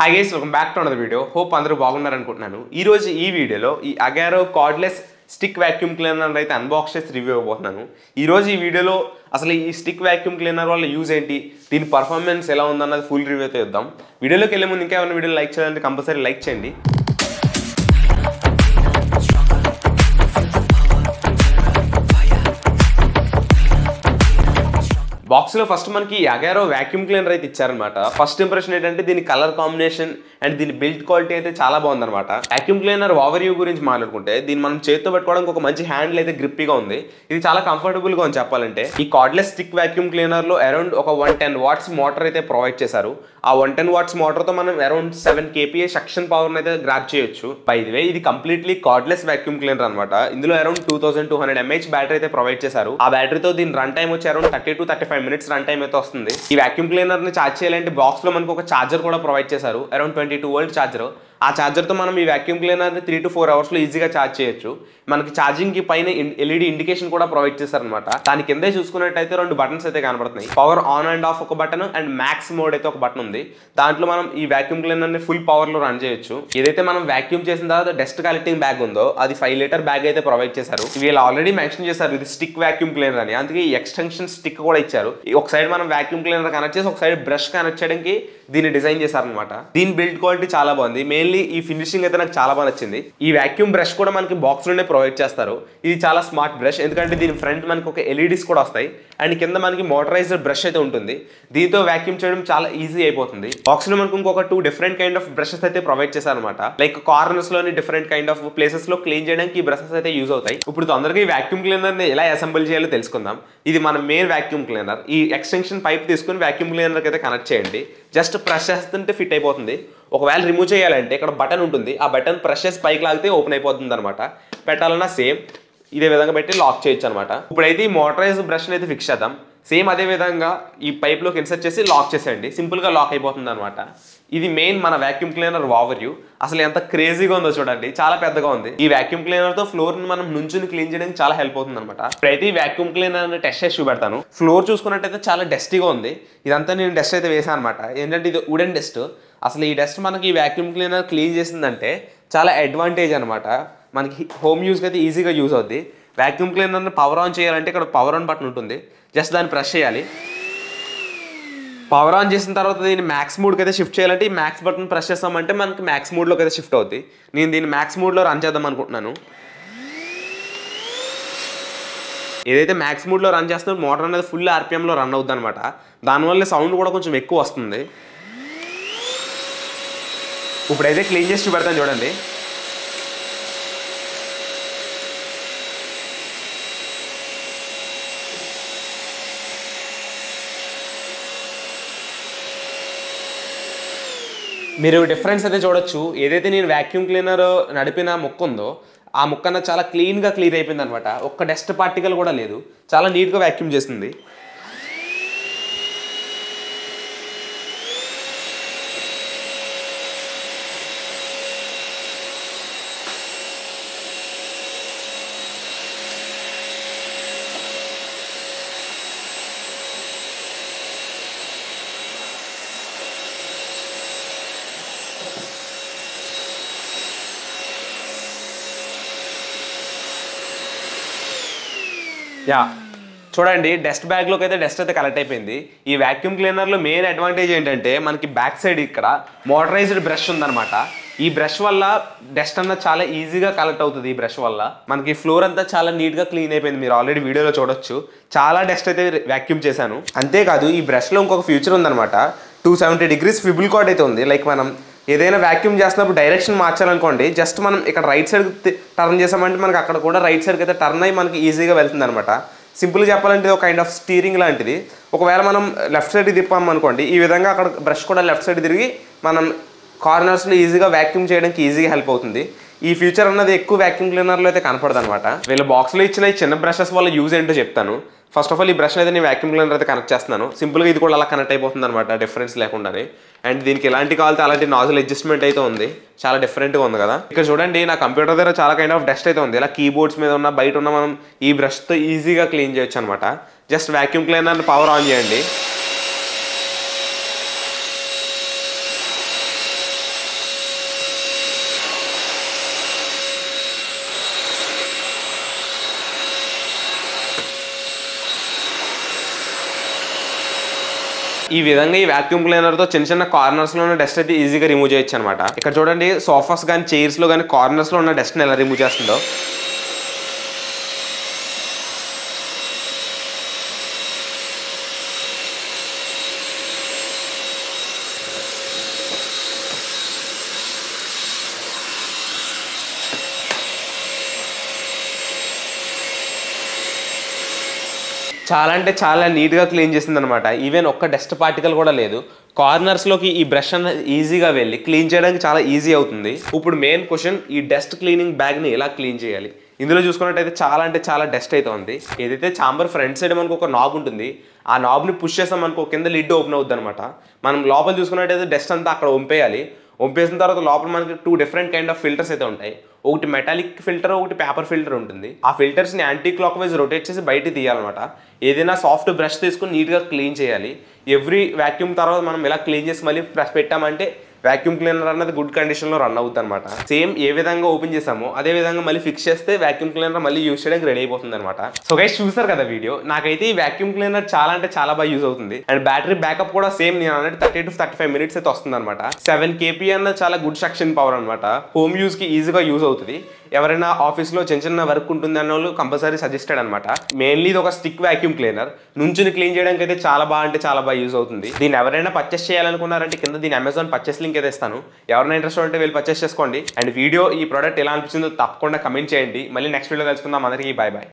Hi guys, welcome back to another video. Hope అందరూ బాగున్నారు అనుకుంటున్నాను. ఈ వీడియోలో ఈ Agaro cardless stick vacuum cleaner అయితే అన్బాక్స్ చేసి రివ్యూ ఇవ్వబోతున్నాను. ఈ వీడియోలో అసలు ఈ స్టిక్ వాక్యూమ్ క్లీనర్ వల్ల యూజ్ ఏంటి, దీని పర్ఫార్మెన్స్ ఎలా ఉందన్నది ఫుల్ రివ్యూ అయితే ఇద్దాం. వీడియోలోకి వెళ్ళే ముందు ఇంకా ఏమైనా వీడియో లైక్ చేయాలంటే కంపల్సరీ లైక్ చేయండి. బాక్స్ లో ఫస్ట్ మనకి అగారో వాక్యూమ్ క్లీనర్ అయితే ఇచ్చారనమాట. ఫస్ట్ ఇంప్రెషన్ ఏంటంటే దీని కలర్ కాంబినేషన్ అండ్ దీని బిల్డ్ క్వాలిటీ అయితే చాలా బాగుందన్నమాట. వాక్యూమ్ క్లీనర్ ఓవర్ వ్యూ గురించి మాట్లాడుకుంటే దీన్ని మనం చేతితో పెట్టుకోవడానికి ఒక మంచి హ్యాండిల్ అయితే గ్రిప్పీగా ఉంది. ఇది చాలా కంఫర్టబుల్ గా ఉంది చెప్పాలంటే. ఈ కార్డ్లెస్ స్టిక్ వాక్యూమ్ క్లీనర్ లో అరౌండ్ ఒక 110 వాట్స్ మోటార్ అయితే ప్రొవైడ్ చేశారు. ఆ 110 వాట్స్ మోటార్ తో మనం అరౌండ్ 7 kPa సక్షన్ పవర్ అయితే గ్రాప్ చేయొచ్చు. బై ది వే ఇది కంప్లీట్లీ కార్డ్లెస్ వాక్యూమ్ క్లీనర్ అనమాట. ఇందులో అరౌండ్ 2200 mAh బ్యాటరీ అయితే ప్రొవైడ్ చేశారు. ఆ బ్యాటరీతో దీని రన్ టైం వచ్చి around 30 to 35 minutes run time అయితే వస్తుంది. ఈ వాక్యూమ్ క్లీనర్ ని ఛార్జ్ చేయాలంటే బాక్స్ లో మనకు ఒక ఛార్జర్ కూడా ప్రొవైడ్ చేశారు. Around 22 volt charger. ఆ ఛార్జర్తో మనం ఈ వాక్యూమ్ క్లీనర్ని 3 to 4 hours ఈజీగా ఛార్జ్ చేయొచ్చు. మనకి ఛార్జింగ్కి పైన ఎల్ఈడి ఇండికేషన్ కూడా ప్రొవైడ్ చేశారనమాట. దాని కిందే చూసుకున్నట్టయితే 2 బటన్స్ అయితే కనబడుతున్నాయి. పవర్ ఆన్ అండ్ ఆఫ్ ఒక బటన్ అండ్ మ్యాక్స్ మోడ్ అయితే ఒక బటన్ ఉంది. దాంట్లో మనం ఈ వాక్యూమ్ క్లీనర్ని ఫుల్ పవర్లో రన్ చేయొచ్చు. ఏదైతే మనం వాక్యూమ్ చేసిన తర్వాత డస్ట్ కలెక్టింగ్ బ్యాగ్ ఉందో అది 5 liter బ్యాగ్ అయితే ప్రొవైడ్ చేశారు. వీళ్ళు ఆల్రెడీ మెన్షన్ చేశారు ఇది స్టిక్ వాక్యూమ్ క్లీనర్ అని, అందుకే ఈ ఎక్స్టెన్షన్ స్టిక్ కూడా ఇచ్చారు. ఒక సైడ్ మనం వాక్యూమ్ క్లీనర్ కనెక్ట్ చేసి ఒక సైడ్ బ్రష్ కనెక్ట్ చేయడానికి దీన్ని డిజైన్ చేశారనమాట. దీని బిల్డ్ క్వాలిటీ చాలా బాగుంది. మెయిన్లీ ఈ ఫినిషింగ్ అయితే నాకు చాలా బాగా నచ్చింది. ఈ వాక్యూమ్ బ్రష్ కూడా మనకి బాక్స్ లోనే ప్రొవైడ్ చేస్తారు. ఇది చాలా స్మార్ట్ బ్రష్, ఎందుకంటే దీని ఫ్రంట్ మనకి ఒక ఎల్ఈడీస్ కూడా వస్తాయి అండ్ కింద మనకి మోటరైజ్డ్ బ్రష్ అయితే ఉంటుంది. దీంతో వాక్యూమ్ చేయడం చాలా ఈజీ అయిపోతుంది. బాక్స్ లో మనకు ఇంకొక 2 different kind of బ్రషెస్ అయితే ప్రొవైడ్ చేశారనమాట. లైక్ కార్నర్స్ లోని డిఫరెంట్ కైండ్ ఆఫ్ ప్లేసెస్ లో క్లీన్ చేయడానికి ఈ బ్రషెస్ అయితే యూజ్ అవుతాయి. ఇప్పుడు తొందరగా ఈ వాక్యూమ్ క్లీనర్ ని ఎలా అసెంబుల్ చేయాలో తెలుసుకుందాం. ఇది మన మెయిన్ వాక్యూమ్ క్లీనర్. ఈ ఎక్స్టెన్షన్ పైప్ తీసుకుని వాక్యూమ్ క్లీనర్ అయితే కనెక్ట్ చేయండి. జస్ట్ ప్రెస్ చేస్తుంటే ఫిట్ అయిపోతుంది. ఒకవేళ రిమూవ్ చేయాలంటే ఇక్కడ బటన్ ఉంటుంది. ఆ బటన్ ప్రెస్ చేసి పైకి లాగితే ఓపెన్ అయిపోతుంది అనమాట. పెట్టాలన్నా సేమ్ ఇదే విధంగా పెట్టి లాక్ చేయొచ్చు అనమాట. ఇప్పుడైతే ఈ మోటరైజ్ బ్రష్ అయితే ఫిక్స్ చేద్దాం. సేమ్ అదే విధంగా ఈ పైప్లోకి ఇన్సర్ట్ చేసి లాక్ చేసేయండి. సింపుల్గా లాక్ అయిపోతుంది అనమాట. ఇది మెయిన్ మన వాక్యూమ్ క్లీనర్ ఓవర్ వ్యూ. అసలు ఎంత క్రేజీగా ఉందో చూడండి, చాలా పెద్దగా ఉంది. ఈ వాక్యూమ్ క్లీనర్ తో ఫ్లోర్ ని మనం నుంచుని క్లీన్ చేయడానికి చాలా హెల్ప్ అవుతుంది అనమాట. ఇప్పుడైతే ఈ వాక్యూమ్ క్లీనర్ టెస్ట్ చేసి చూపెడతాను. ఫ్లోర్ చూసుకున్నట్టయితే చాలా డస్టీగా ఉంది. ఇదంతా నేను డస్ట్ అయితే వేసాను అనమాట. ఏంటంటే ఇది వుడెన్ డస్ట్. అసలు ఈ డస్ట్ మనకి ఈ వాక్యూమ్ క్లీనర్ క్లీన్ చేసిందంటే చాలా అడ్వాంటేజ్ అనమాట. మనకి హోమ్ యూస్కి అయితే ఈజీగా యూజ్ అవుద్ది. వాక్యూమ్ క్లీనర్ని పవర్ ఆన్ చేయాలంటే ఇక్కడ పవర్ ఆన్ బటన్ ఉంటుంది. జస్ట్ దాన్ని ప్రెస్ చేయాలి. పవర్ ఆన్ చేసిన తర్వాత దీన్ని మ్యాక్స్ మోడ్కి అయితే షిఫ్ట్ చేయాలంటే ఈ మ్యాక్స్ బటన్ ప్రెస్ చేస్తామంటే మనకి మ్యాక్స్ మోడ్లోకి అయితే షిఫ్ట్ అవుతుంది. నేను దీన్ని మ్యాక్స్ మోడ్లో రన్ చేద్దాం అనుకుంటున్నాను. ఏదైతే మ్యాక్స్ మోడ్లో రన్ చేస్తున్నా మోటార్ అనేది ఫుల్ ఆర్పిఎంలో రన్ అవుతుంది అనమాట. దానివల్ల సౌండ్ కూడా కొంచెం ఎక్కువ వస్తుంది. ఇప్పుడైతే క్లీన్ చేసి చూపెడతాను చూడండి. మీరు డిఫరెన్స్ అయితే చూడొచ్చు. ఏదైతే నేను వాక్యూమ్ క్లీనర్ నడిపిన ముక్క ఉందో ఆ ముక్క చాలా క్లీన్గా క్లీన్ అయిపోయింది అనమాట. ఒక్క డస్ట్ పార్టికల్ కూడా లేదు. చాలా నీట్గా వాక్యూమ్ చేస్తుంది. చూడండి, డస్ట్ బ్యాగ్లోకి అయితే డస్ట్ అయితే కలెక్ట్ అయిపోయింది. ఈ వాక్యూమ్ క్లీనర్లో మెయిన్ అడ్వాంటేజ్ ఏంటంటే మనకి బ్యాక్ సైడ్ ఇక్కడ మోటరైజ్డ్ బ్రష్ ఉందన్నమాట. ఈ బ్రష్ వల్ల డస్ట్ అన్నది చాలా ఈజీగా కలెక్ట్ అవుతుంది. ఈ బ్రష్ వల్ల మనకి ఫ్లోర్ అంతా చాలా నీట్గా క్లీన్ అయిపోయింది. మీరు ఆల్రెడీ వీడియోలో చూడొచ్చు. చాలా డస్ట్ అయితే వాక్యూమ్ చేశాను. అంతేకాదు ఈ బ్రష్లో ఇంకొక ఫీచర్ ఉందన్నమాట. 270 degrees స్విబుల్ కార్డ్ అయితే ఉంది. లైక్ మనం ఏదైనా వాక్యూమ్ చేస్తున్నప్పుడు డైరెక్షన్ మార్చాలనుకోండి, జస్ట్ మనం ఇక్కడ రైట్ సైడ్ టర్న్ చేసామంటే మనకి అక్కడ కూడా రైట్ సైడ్కి అయితే టర్న్ అయ్యి మనకి ఈజీగా వెళ్తుంది అనమాట. సింపుల్గా చెప్పాలంటే ఒక కైండ్ ఆఫ్ స్టీరింగ్ లాంటిది. ఒకవేళ మనం లెఫ్ట్ సైడ్ తిప్పామనుకోండి, ఈ విధంగా అక్కడ బ్రష్ కూడా లెఫ్ట్ సైడ్ తిరిగి మనం కార్నర్స్లో ఈజీగా వాక్యూమ్ చేయడానికి ఈజీగా హెల్ప్ అవుతుంది. ఈ ఫీచర్ అన్నది ఎక్కువ వాక్యూమ్ క్లీనర్లో అయితే కనపడదు అనమాట. వీళ్ళ బాక్స్లో ఇచ్చిన ఈ చిన్న బ్రషెస్ వల్ల యూజ్ ఏంటో చెప్తాను. ఫస్ట్ ఆఫ్ ఆల్ ఈ బ్రష్ అయితే నేను వాక్యూమ్ క్లీనర్ అయితే కనెక్ట్ చేస్తున్నాను. సింపుల్గా ఇది కూడా అలా కనెక్ట్ అయిపోతుంది అనమాట, డిఫరెన్స్ లేకుండానే. అండ్ దీనికి ఎలాంటి కావాలితే అలాంటి నాజిల్ అడ్జస్ట్మెంట్ అయితే ఉంది. చాలా డిఫరెంట్గా ఉంది కదా. ఇక్కడ చూడండి, నా కంప్యూటర్ దగ్గర చాలా కైండ్ ఆఫ్ డస్ట్ అయితే ఉంది. ఇలా కీబోర్డ్స్ మీద ఉన్న బయట ఉన్న మనం ఈ బ్రష్తో ఈజీగా క్లీన్ చేయొచ్చు అనమాట. జస్ట్ వాక్యూమ్ క్లీనర్ని పవర్ ఆన్ చేయండి. ఈ విధంగా ఈ వాక్యూమ్ క్లీనర్ తో చిన్న చిన్న కార్నర్స్ లో ఉన్న డస్ట్ అయితే ఈజీగా రిమూవ్ చేయొచ్చు అనమాట. ఇక్కడ చూడండి సోఫాస్ కానీ చైర్స్ లో కానీ కార్నర్స్ లో ఉన్న డస్ట్ ని ఎలా రిమూవ్ చేస్తుందో. చాలా అంటే చాలా నీట్గా క్లీన్ చేసింది అనమాట. ఈవెన్ ఒక్క డస్ట్ పార్టికల్ కూడా లేదు. కార్నర్స్లోకి ఈ బ్రష్ అన్నది ఈజీగా వెళ్ళి క్లీన్ చేయడానికి చాలా ఈజీ అవుతుంది. ఇప్పుడు మెయిన్ క్వశ్చన్, ఈ డస్ట్ క్లీనింగ్ బ్యాగ్ని ఎలా క్లీన్ చేయాలి? ఇందులో చూసుకున్నట్టయితే చాలా అంటే చాలా డస్ట్ అయితే ఉంది. ఏదైతే చాంబర్ ఫ్రంట్ సైడ్ మనకు ఒక నాబ్ ఉంటుంది, ఆ నాబ్ని పుష్ చేస్తాం మనకు కింద లిడ్ ఓపెన్ అవుతుంది అనమాట. మనం లోపల చూసుకున్నట్టయితే డస్ట్ అంతా అక్కడ వంపేయాలి. వంపేసిన తర్వాత లోపల మనకి 2 డిఫరెంట్ కైండ్ ఆఫ్ ఫిల్టర్స్ అయితే ఉంటాయి. ఒకటి మెటాలిక్ ఫిల్టర్, ఒకటి పేపర్ ఫిల్టర్ ఉంటుంది. ఆ ఫిల్టర్స్ని యాంటీ క్లాక్ వైజ్ రొటేట్ చేసి బయట తీయాలన్నమాట. ఏదైనా సాఫ్ట్ బ్రష్ తీసుకుని నీట్గా క్లీన్ చేయాలి. ఎవ్రీ వాక్యూమ్ తర్వాత మనం ఇలా క్లీన్ చేసి మళ్ళీ బ్రష్ పెట్టామంటే వాక్యూమ్ క్లీనర్ అన్నది గుడ్ కండిషన్లో రన్ అవుతుంది అనమాట. సేమ్ ఏ విధంగా ఓపెన్ చేసామో అదే విధంగా మళ్ళీ ఫిక్స్ చేస్తే వాక్యూమ్ క్లీనర్ మళ్ళీ యూస్ చేయడానికి రెడీ అయిపోతుంది అనమాట. సో గైస్ చూసారు కదా వీడియో. నాకైతే ఈ వాక్యూమ్ క్లీనర్ చాలా అంటే చాలా బాగా యూజ్ అవుతుంది. అండ్ బ్యాటరీ బ్యాకప్ కూడా సేమ్ నేను అన్నట్టు 30 to 35 మినిట్స్ అయితే వస్తుంది అనమాట. 7 kp అన్న చాలా గుడ్ సక్షన్ పవర్ అనమాట. హోమ్ యూస్కి ఈజీగా యూజ్ అవుతుంది. ఎవరైనా ఆఫీస్లో చిన్న చిన్న వర్క్ ఉంటుంది అన్న వాళ్ళు కంపల్సరీ సజెస్టెడ్ అనమాట. మెయిన్లీ ఇది ఒక స్టిక్ వాక్యూమ్ క్లీనర్. నుంచుని క్లీన్ చేయడానికి అయితే చాలా బాగా అంటే చాలా బాగా యూజ్ అవుతుంది. దీన్ని ఎవరైనా పర్చేస్ చేయాలనుకున్నారంటే కింద దీని అమెజాన్ పర్చేస్ లింక్ అయితే ఇస్తాను. ఎవరైనా ఇంట్రెస్ట్ ఉంటే వెళ్ళి పర్చేస్ చేసుకోండి. అండ్ వీడియో ఈ ప్రోడక్ట్ ఎలా అనిపించిందో తప్పకుండా కమెంట్ చేయండి. మళ్ళీ నెక్స్ట్ వీడియో కలుసుకుందాం. అందరికీ బాయ్ బాయ్.